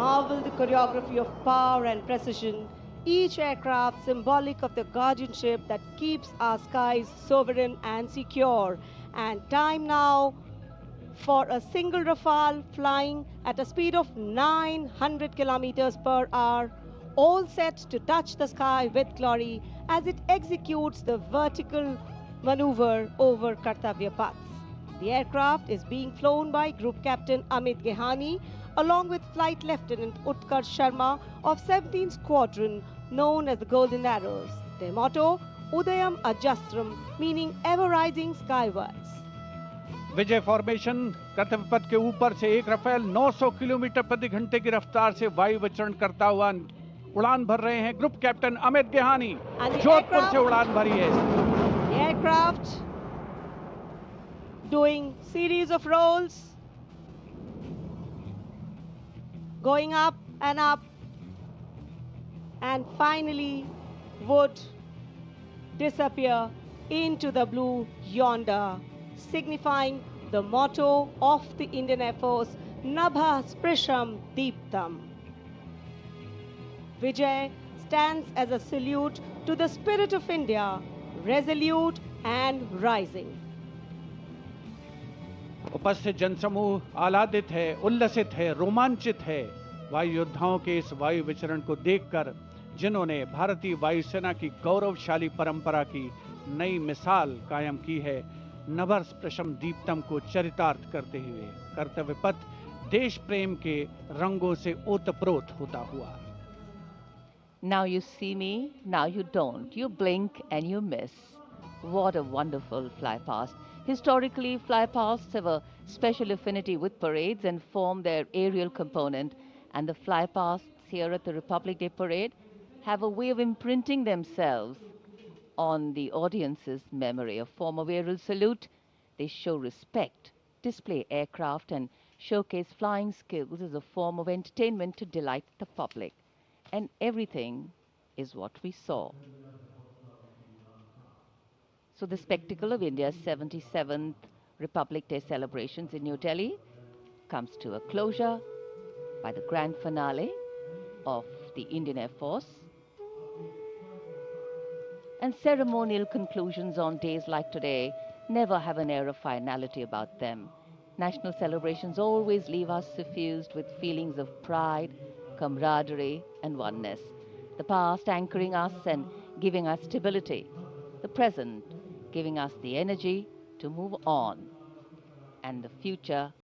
marvel the choreography of power and precision, each aircraft symbolic of the guardianship that keeps our skies sovereign and secure. And time now for a single Rafale flying at a speed of 900 kilometers per hour, all set to touch the sky with glory as it executes the vertical maneuver over Kartavya Paths. The aircraft is being flown by Group Captain Amit Gehani along with Flight Lieutenant Utkarsh Sharma of 17th Squadron known as the Golden Arrows. Their motto, Udayam Ajastram, meaning ever rising skywards. Vijay formation कर्तव्य पथ के ऊपर से एक Rafale 900 kilometre प्रति घंटे की रफ्तार से वायु विचरण करता हुआ उड़ान भर रहे हैं ग्रुप कैप्टन अमित गेहानी जोधपुर से उड़ान भरी है. The aircraft doing series of rolls, going up, and finally would disappear into the blue yonder, signifying the motto of the Indian Air Force, Nabha Sprisham Deeptam. Vijay stands as a salute to the spirit of India, resolute and rising. उपस्थित जनसमूह आह्लादित है, उल्लसित है, रोमांचित है वायु योद्धाओं के इस वायु विचरण को देखकर, जिन्होंने भारतीय वायुसेना की गौरवशाली परंपरा की नई मिसाल कायम की है. नभः स्पृशम दीप्तम को चरितार्थ करते हुए कर्तव्य पथ देश प्रेम के रंगों से ओतप्रोत होता हुआ. Now you see me, now you don't. You blink and you miss. What a wonderful flypast. Historically, flypasts have a special affinity with parades and form their aerial component. And the flypasts here at the Republic Day Parade have a way of imprinting themselves on the audience's memory. A form of aerial salute. They show respect, display aircraft, and showcase flying skills as a form of entertainment to delight the public. And everything is what we saw. So the spectacle of India's 77th Republic Day celebrations in New Delhi comes to a closure by the grand finale of the Indian Air Force. And ceremonial conclusions on days like today never have an air of finality about them. National celebrations always leave us suffused with feelings of pride, camaraderie and oneness. The past anchoring us and giving us stability. The present giving us the energy to move on. And the future